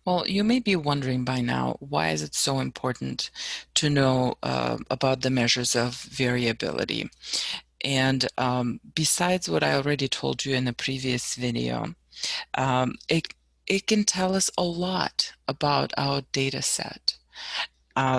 Well, you may be wondering by now, why is it so important to know about the measures of variability? And besides what I already told you in the previous video, um, it, it can tell us a lot about our data set.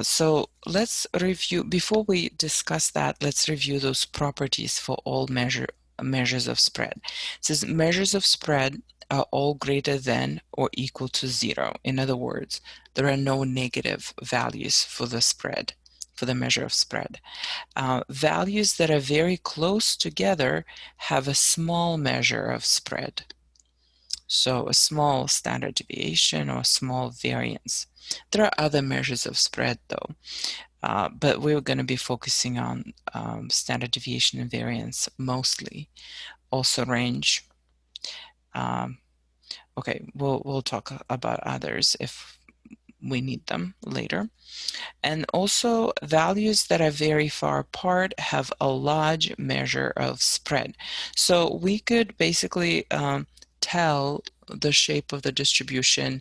So let's review, before we discuss that, let's review those properties for all measures of spread. It says measures of spread are all greater than or equal to 0. In other words, there are no negative values for the spread, for the measure of spread. Values that are very close together have a small measure of spread. So a small standard deviation or small variance. There are other measures of spread though, but we're going to be focusing on standard deviation and variance mostly. Also range. Um, okay, we'll talk about others if we need them later. And also values that are very far apart have a large measure of spread. So we could basically tell the shape of the distribution,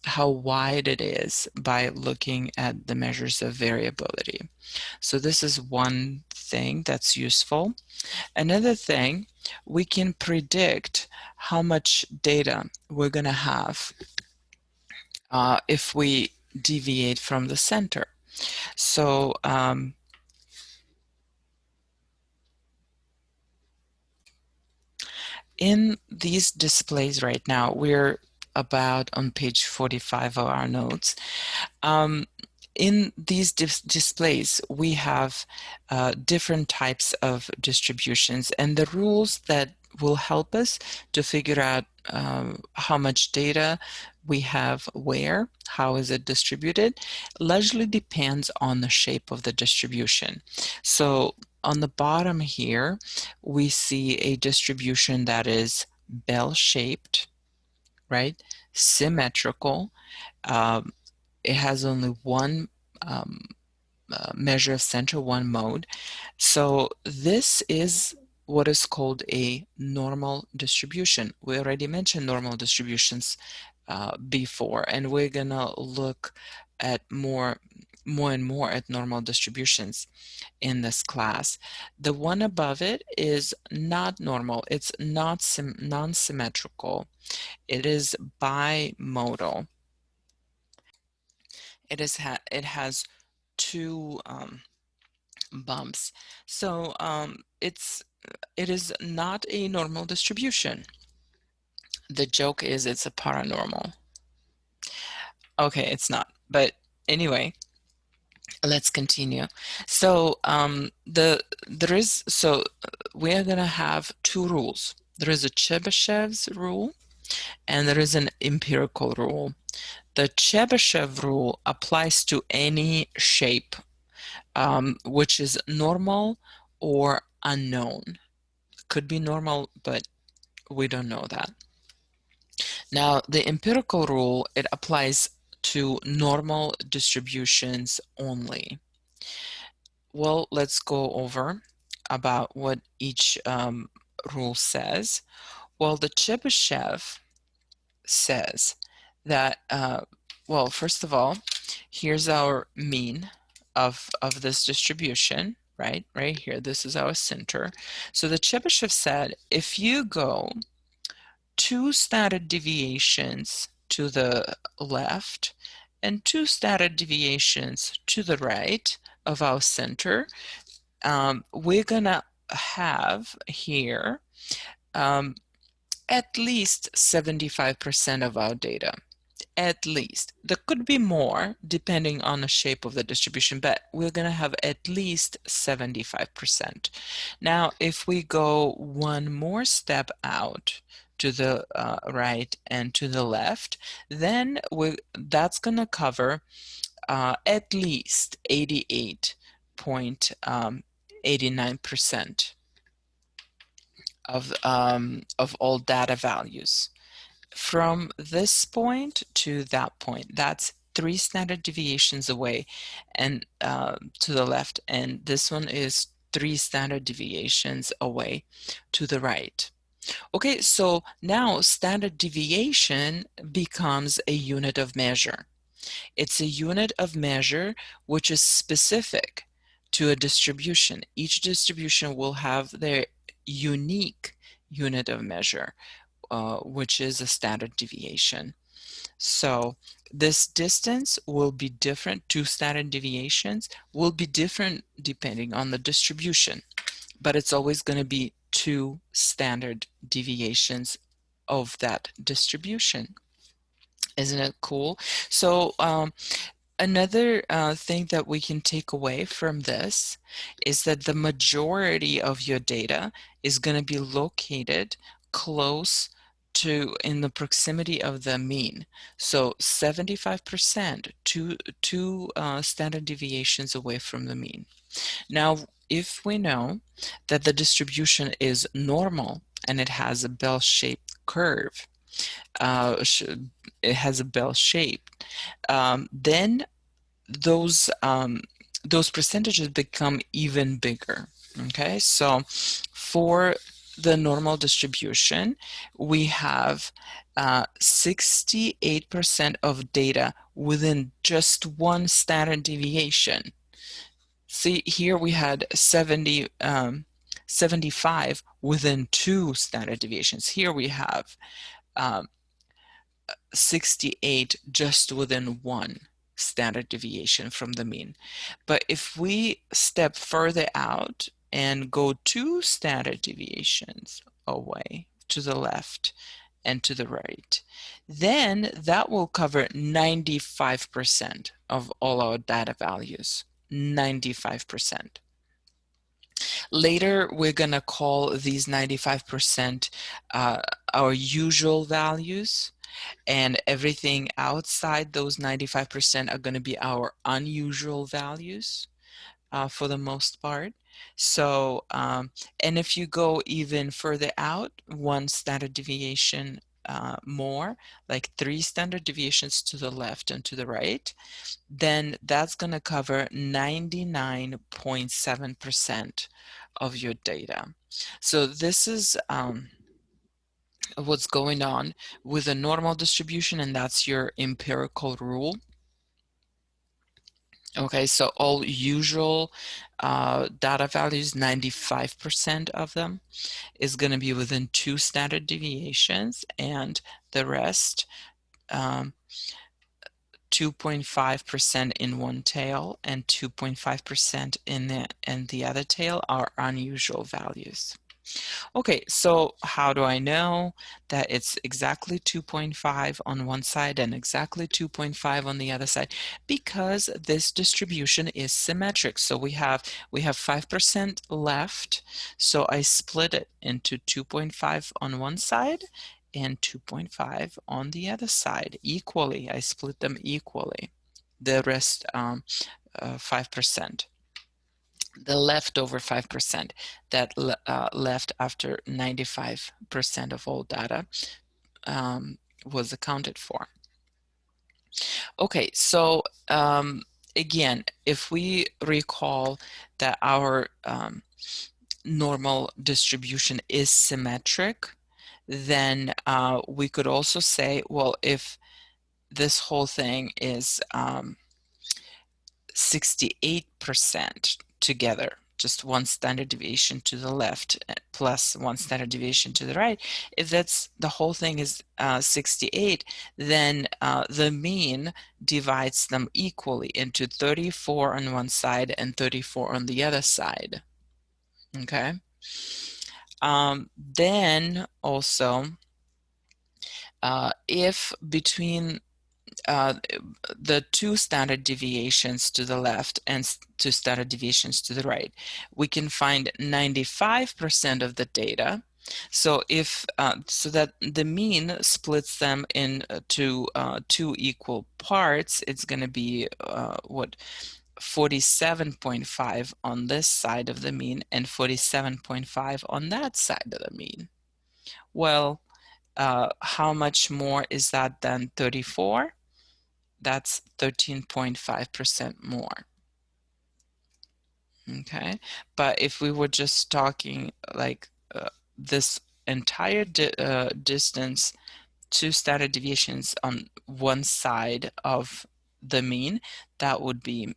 how wide it is, by looking at the measures of variability. So this is one thing that's useful. Another thing, we can predict how much data we're going to have if we deviate from the center. So in these displays right now, we're about on page 45 of our notes. In these displays, we have different types of distributions, and the rules that will help us to figure out how much data we have where, how is it distributed, largely depends on the shape of the distribution. So on the bottom here, we see a distribution that is bell-shaped, right? Symmetrical. It has only one measure of center, one mode. So this is what is called a normal distribution. We already mentioned normal distributions before, and we're gonna look at more and more at normal distributions in this class. The one above it is not normal. It's not non-symmetrical. It is bimodal. It has two bumps. So it is not a normal distribution. The joke is it's a paranormal. Okay, it's not. But anyway, let's continue. So we are gonna have two rules. There is a Chebyshev's rule and there is an empirical rule. The Chebyshev rule applies to any shape, which is normal or unknown. Could be normal, but we don't know that. Now, the empirical rule, it applies to normal distributions only. Well, let's go over about what each rule says. Well, the Chebyshev says that, well, first of all, here's our mean of this distribution, right? Right here, this is our center. So the Chebyshev said, if you go 2 standard deviations to the left and 2 standard deviations to the right of our center, we're gonna have here at least 75% of our data. At least. There could be more depending on the shape of the distribution, but we're going to have at least 75%. Now, if we go one more step out to the right and to the left, then that's going to cover at least 88.89% of all data values. From this point to that point, that's 3 standard deviations away and to the left, and this one is 3 standard deviations away to the right. Okay, so now standard deviation becomes a unit of measure. It's a unit of measure which is specific to a distribution. Each distribution will have their unique unit of measure, which is a standard deviation. So this distance will be different. Two standard deviations will be different depending on the distribution, but it's always going to be two standard deviations of that distribution. Isn't it cool? So another thing that we can take away from this is that the majority of your data is going to be located close to in the proximity of the mean. So 75%, two standard deviations away from the mean. Now, if we know that the distribution is normal and it has a bell-shaped curve, it has a bell shape, then those percentages become even bigger. Okay, so for the normal distribution, we have 68% of data within just one standard deviation. See, here we had 75 within two standard deviations. Here we have um, 68 just within one standard deviation from the mean. But if we step further out and go two standard deviations away to the left and to the right, then that will cover 95% of all our data values. 95%. Later, we're going to call these 95% our usual values, and everything outside those 95% are going to be our unusual values for the most part. So, and if you go even further out, one standard deviation more, like 3 standard deviations to the left and to the right, then that's going to cover 99.7% of your data. So this is what's going on with a normal distribution, and that's your empirical rule. Okay, so all usual data values, 95% of them is going to be within 2 standard deviations, and the rest 2.5% in one tail and 2.5% in the other tail are unusual values. Okay, so how do I know that it's exactly 2.5 on one side and exactly 2.5 on the other side? Because this distribution is symmetric. So we have 5% left. So I split it into 2.5 on one side and 2.5 on the other side equally. I split them equally. The rest 5%. The leftover 5% that left after 95% of all data was accounted for. Okay, so again, if we recall that our normal distribution is symmetric, then we could also say, well, if this whole thing is 68% together, just one standard deviation to the left plus one standard deviation to the right, if that's the whole thing is 68, then the mean divides them equally into 34 on one side and 34 on the other side. Okay. Then also, if between the 2 standard deviations to the left and 2 standard deviations to the right, we can find 95% of the data. So if so that the mean splits them into 2 equal parts, it's going to be what 47.5 on this side of the mean and 47.5 on that side of the mean. Well, how much more is that than 34? That's 13.5% more. Okay, but if we were just talking like this entire distance, 2 standard deviations on one side of the mean, that would be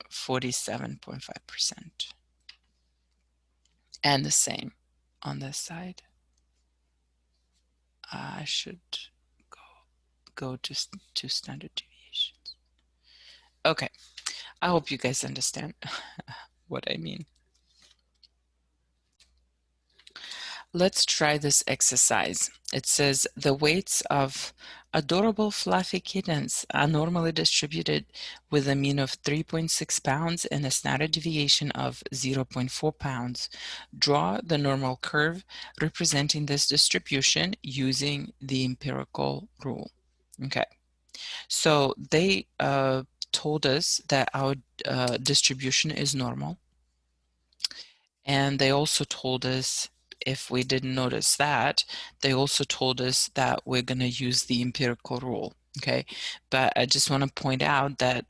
47.5%. And the same on this side. I should go to 2 standard deviations. Okay, I hope you guys understand what I mean. Let's try this exercise. It says the weights of adorable fluffy kittens are normally distributed with a mean of 3.6 pounds and a standard deviation of 0.4 pounds. Draw the normal curve representing this distribution using the empirical rule. Okay, so they told us that our distribution is normal. And they also told us, if we didn't notice that, they also told us that we're going to use the empirical rule, okay? But I just want to point out that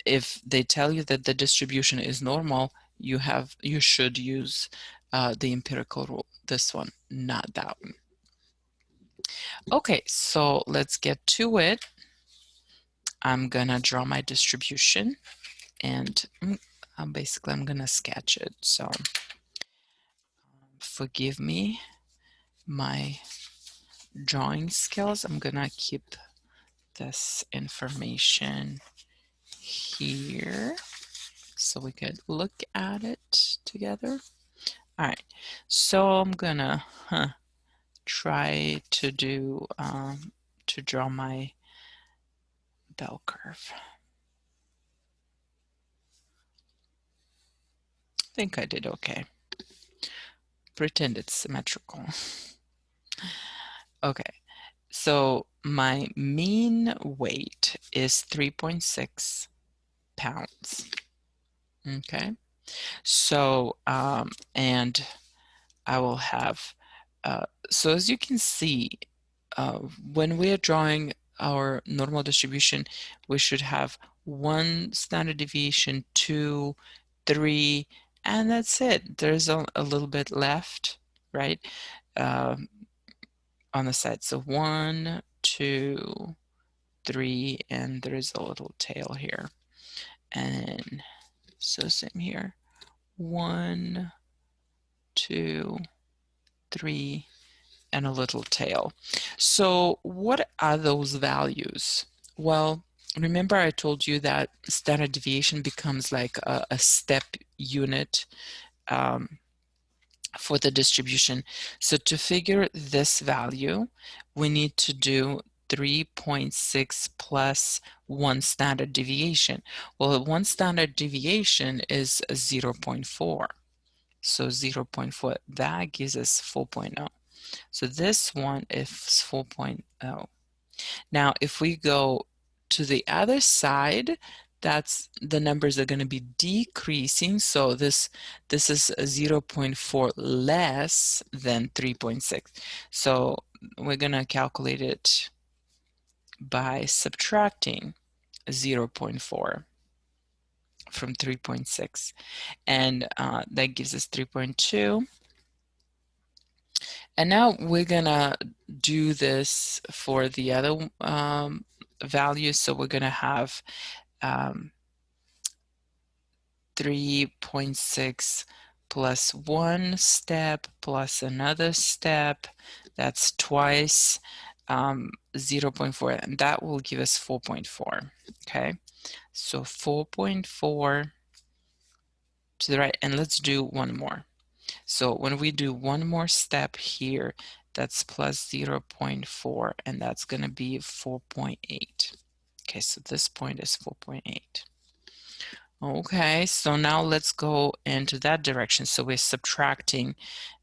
if they tell you that the distribution is normal, you should use the empirical rule, this one, not that one. Okay, so let's get to it. I'm going to draw my distribution, and basically I'm going to sketch it, so forgive me my drawing skills. I'm gonna keep this information here so we could look at it together. All right, so I'm gonna try to do to draw my bell curve. I think I did okay. Pretend it's symmetrical. Okay, so my mean weight is 3.6 pounds. Okay, so and I will have, so as you can see, when we are drawing our normal distribution, we should have 1 standard deviation, 2, 3, and that's it. There's a little bit left, right, on the side. So 1, 2, 3, and there's a little tail here. And so same here. 1, 2, 3, and a little tail. So what are those values? Well, remember I told you that standard deviation becomes like a step unit for the distribution. So to figure this value, we need to do 3.6 plus 1 standard deviation. Well, 1 standard deviation is 0.4. So 0.4, that gives us 4.0. So this one is 4.0. Now, if we go to the other side, that's the numbers are going to be decreasing. So this is 0.4 less than 3.6. So we're going to calculate it by subtracting 0.4 from 3.6. And that gives us 3.2. And now we're gonna do this for the other values. So we're gonna have 3.6 plus 1 step plus another step. That's twice 0.4, and that will give us 4.4. Okay, so 4.4 to the right, and let's do one more. So when we do one more step here, that's plus 0.4, and that's going to be 4.8. Okay, so this point is 4.8. Okay, so now let's go into that direction. So we're subtracting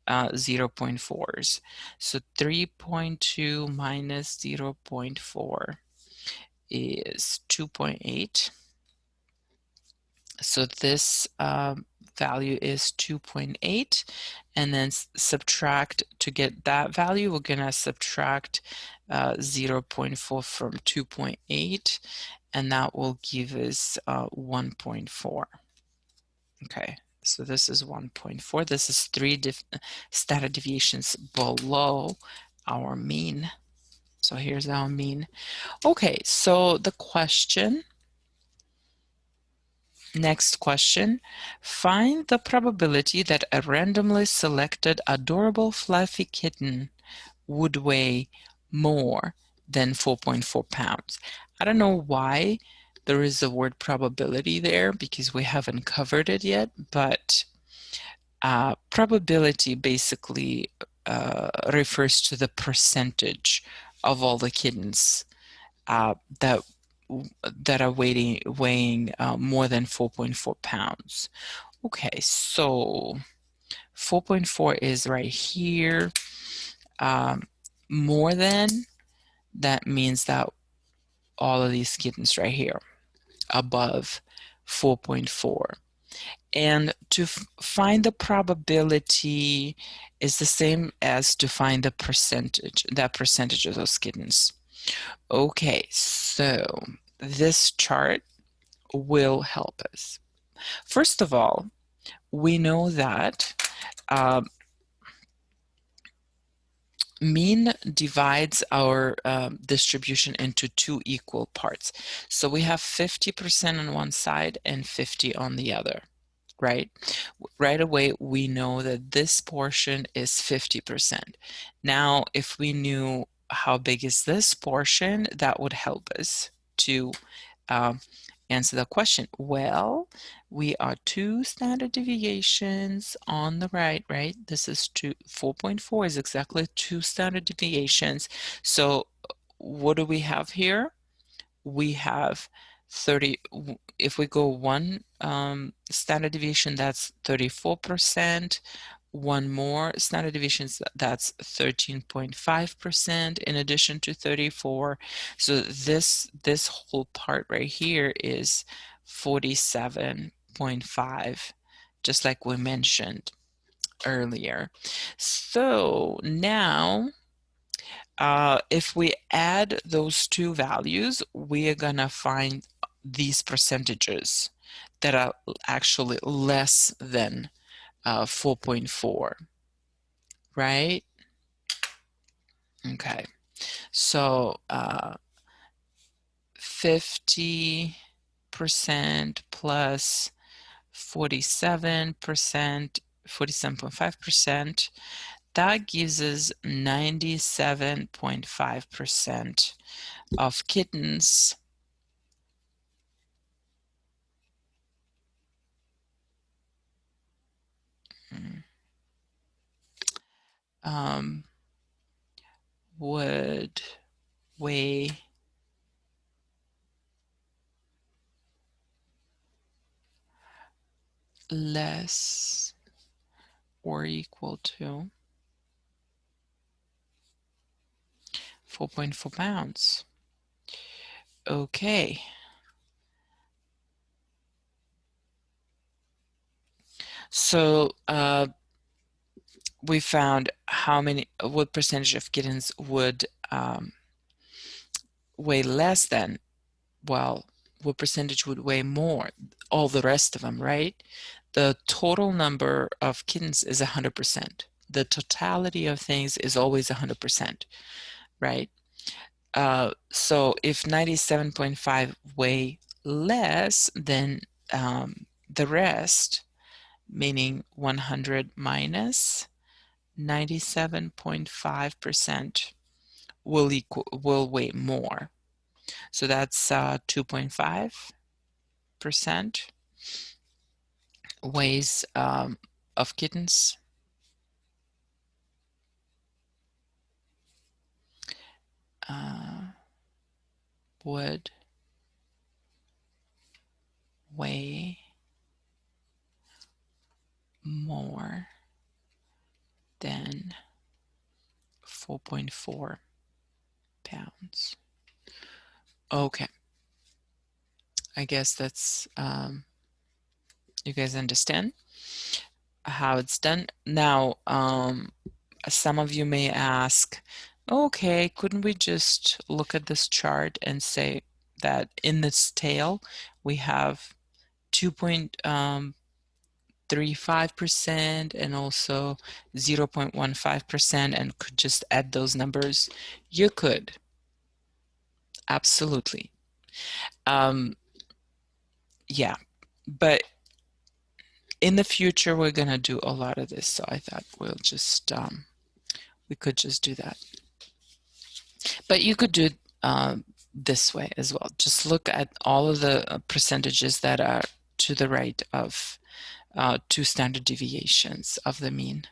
0.4s. So 3.2 minus 0.4 is 2.8. So this value is 2.8, and then subtract, to get that value, we're going to subtract 0.4 from 2.8, and that will give us 1.4. Okay, So this is 1.4. This is 3 standard deviations below our mean. So here's our mean. Okay, so the question, next question, find the probability that a randomly selected adorable fluffy kitten would weigh more than 4.4 pounds. I don't know why there is the word probability there because we haven't covered it yet, but probability basically refers to the percentage of all the kittens that are weighing more than 4.4 pounds. Okay, so 4.4 is right here. More than, that means that all of these kittens right here above 4.4. And to find the probability is the same as to find the percentage, that percentage of those kittens. Okay, so this chart will help us. First of all, we know that mean divides our distribution into 2 equal parts. So we have 50% on one side and 50 on the other, right? Right away, we know that this portion is 50%. Now, if we knew how big is this portion, that would help us to answer the question. Well, we are 2 standard deviations on the right? This is 4.4 is exactly 2 standard deviations. So what do we have here? We have 30, if we go 1 standard deviation, that's 34%. 1 more standard deviations, that's 13.5% in addition to 34. So this whole part right here is 47.5, just like we mentioned earlier. So now if we add those two values, we are gonna find these percentages that are actually less than 4.4, right? Okay, so 50% plus 47%, 47.5%, that gives us 97.5% of kittens would weigh less or equal to 4.4 pounds. Okay. So we found what percentage of kittens would weigh less than, well, what percentage would weigh more? All the rest of them, right? The total number of kittens is 100%. The totality of things is always 100%, right? So if 97.5 weigh less than the rest, meaning 100 minus 97.5% will weigh more. So that's 2.5% weighs of kittens would weigh more than 4.4 pounds. Okay, I guess that's you guys understand how it's done. Now, some of you may ask, okay, couldn't we just look at this chart and say that in this tail we have 2.10 2.35% and also 0.15% and could just add those numbers? You could, absolutely. Yeah, but in the future we're gonna do a lot of this, so I thought we'll just we could just do that. But you could do it this way as well. Just look at all of the percentages that are to the right of 2 standard deviations of the mean.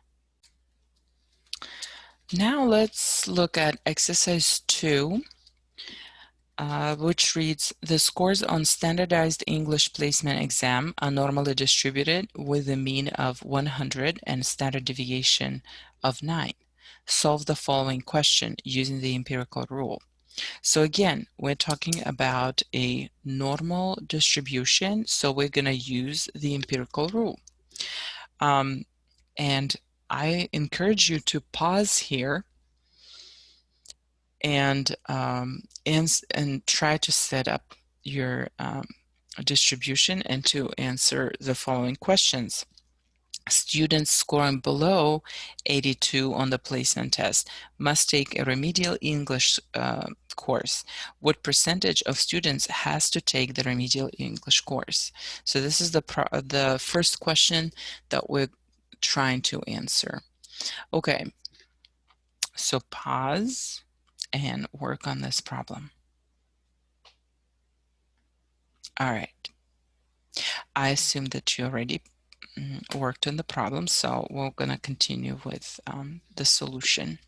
Now let's look at exercise 2, which reads, the scores on standardized English placement exam are normally distributed with a mean of 100 and standard deviation of 9. Solve the following question using the empirical rule. So again, we're talking about a normal distribution, so we're going to use the empirical rule. And I encourage you to pause here and try to set up your distribution and to answer the following questions. Students scoring below 82 on the placement test must take a remedial English course. What percentage of students has to take the remedial English course? So this is the first question that we're trying to answer. Okay, so pause and work on this problem. All right. I assume that you already worked on the problem, so we're going to continue with the solution.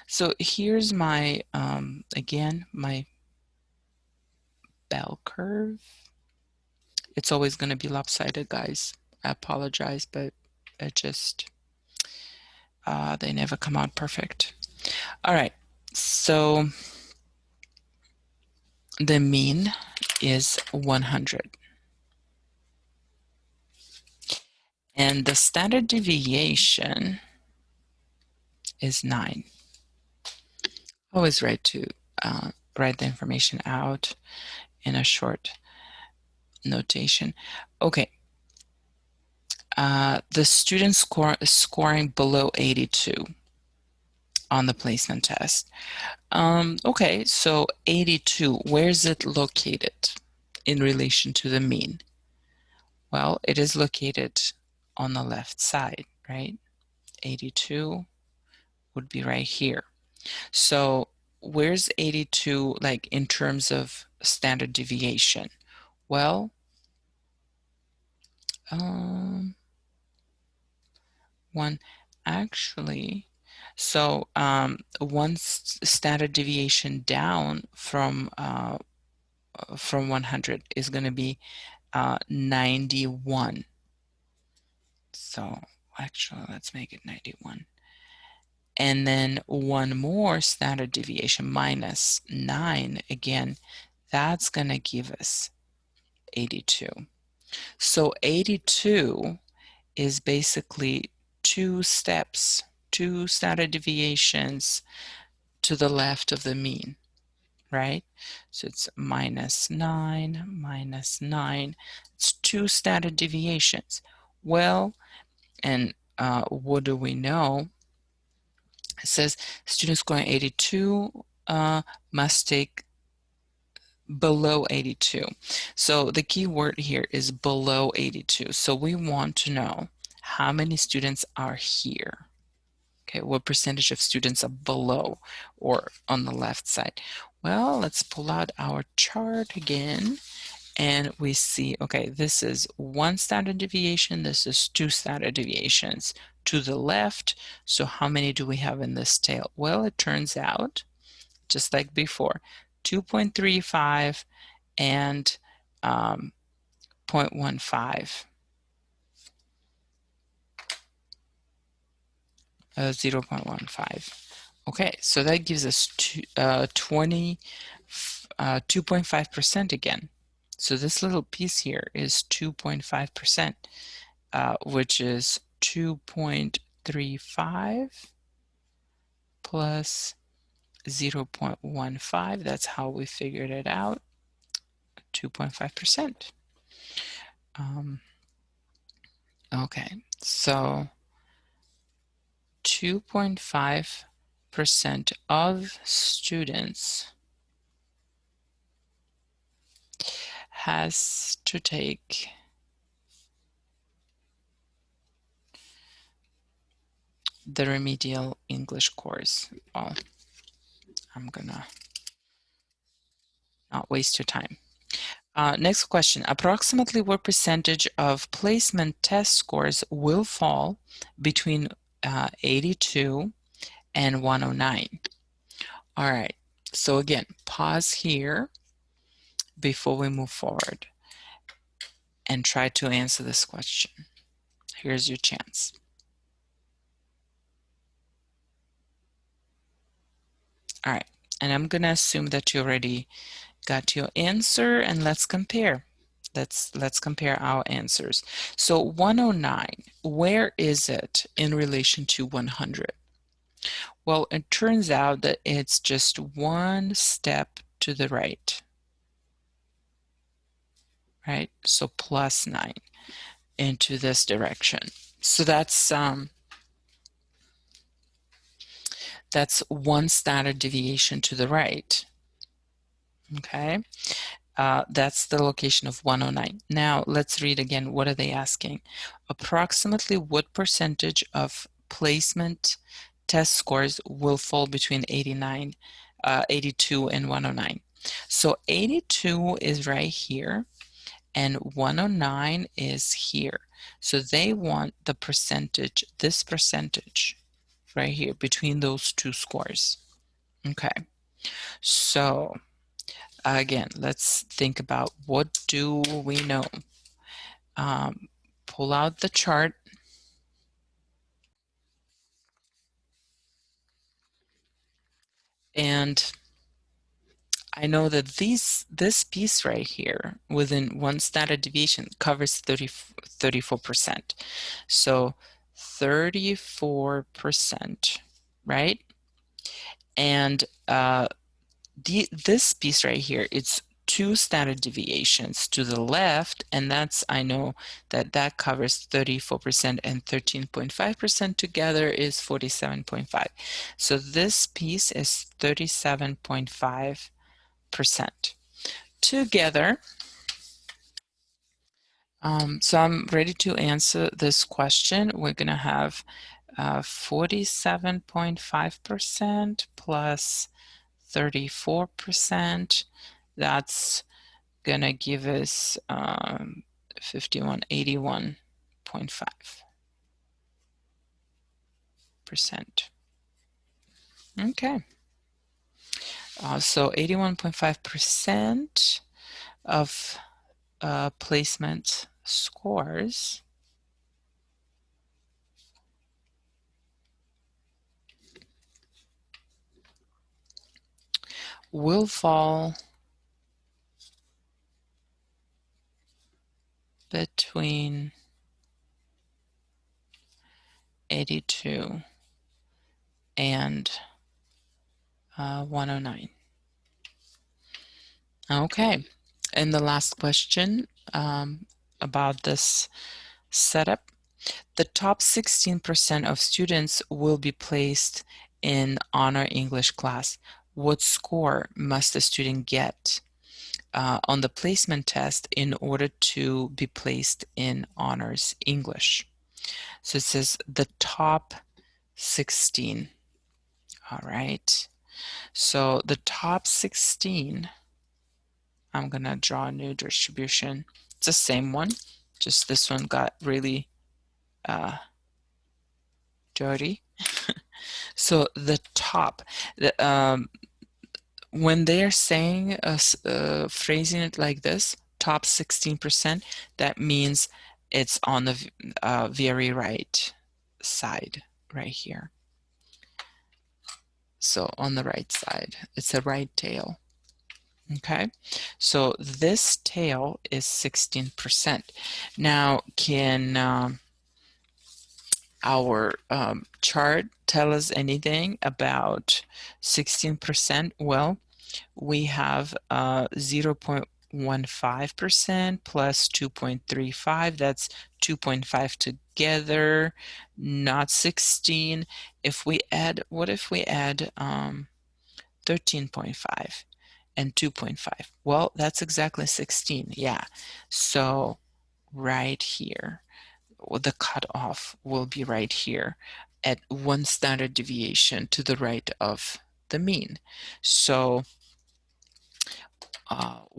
So here's my, again, my bell curve. It's always going to be lopsided, guys. I apologize, but it just, they never come out perfect. All right, so the mean is 100. And the standard deviation is 9. Always write the information out in a short notation. Okay. The student scoring below 82 on the placement test. Okay, so 82, where is it located in relation to the mean? Well, it is located on the left side, right? 82 would be right here. So where's 82 like in terms of standard deviation? Well, one actually, so one standard deviation down from 100 is going to be 91. So actually, let's make it 91. And then one more standard deviation minus 9, again, that's going to give us 82. So 82 is basically 2 steps, 2 standard deviations to the left of the mean, right? So it's minus 9. It's 2 standard deviations. Well, and what do we know? It says students scoring 82 must take below 82. So the key word here is below 82. So we want to know how many students are here. Okay, what percentage of students are below or on the left side? Well, let's pull out our chart again and we see, okay, this is 1 standard deviation, this is 2 standard deviations to the left. So how many do we have in this tail? Well, it turns out, just like before, 2.35 and 0.15. 0.15. Okay, so that gives us 2.5% again. So this little piece here is 2.5%, which is 2.35 plus 0.15. That's how we figured it out, 2.5%. Okay, so 2.5% of students has to take the remedial English course. Well, I'm gonna not waste your time. Next question. Approximately what percentage of placement test scores will fall between 82 and 109? All right. So again, pause here before we move forward and try to answer this question. Here's your chance. All right. And I'm going to assume that you already got your answer, and let's compare. Let's compare our answers. So 109, where is it in relation to 100? Well, it turns out that it's just one step to the right, right? So plus 9 into this direction. So that's one standard deviation to the right. Okay, that's the location of 109. Now let's read again. What are they asking? Approximately what percentage of placement test scores will fall between 82 and 109? So 82 is right here, and 109 is here. So they want the percentage, this percentage right here between those two scores. Okay, so again, let's think about what do we know. Pull out the chart, and I know that this piece right here within one standard deviation covers 34%. So 34%, right? And this piece right here, it's two standard deviations to the left, and that's, I know that that covers 34%, and 13.5% together is 47.5. So this piece is 37.5% together. So I'm ready to answer this question. We're going to have 47.5% plus 34%. That's going to give us 81.5%. Okay. So 81.5% of placement scores will fall between 82 and 109. Okay, and the last question about this setup. The top 16% of students will be placed in honor English class. What score must a student get on the placement test in order to be placed in honors English? So it says the top 16. All right. So the top 16, I'm going to draw a new distribution. It's the same one, just this one got really dirty. So the top, when they're saying, phrasing it like this, top 16%, that means it's on the very right side, right here. So on the right side, it's a right tail. Okay, so this tail is 16%. Now, can our chart tell us anything about 16%? Well, we have 0. 0.15% plus 2.35, that's 2.5 together, not 16. If we add, what if we add 13.5 and 2.5? Well, that's exactly 16, yeah. So right here, the cutoff will be right here at 1 standard deviation to the right of the mean. So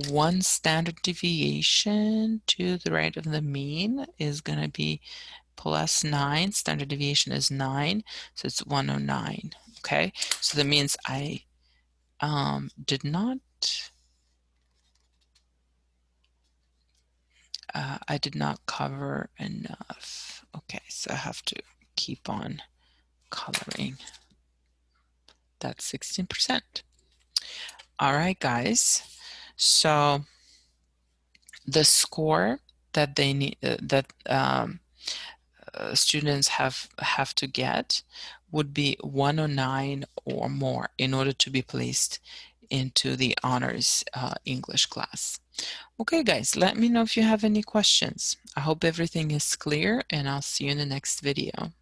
1 standard deviation to the right of the mean is going to be plus 9. Standard deviation is 9, so it's 109. Okay, so that means I did not cover enough. Okay, so I have to keep on coloring. That's 16%. All right, guys. So the score that they need, students have to get would be 109 or more in order to be placed into the honors English class. Okay, guys, let me know if you have any questions. I hope everything is clear, and I'll see you in the next video.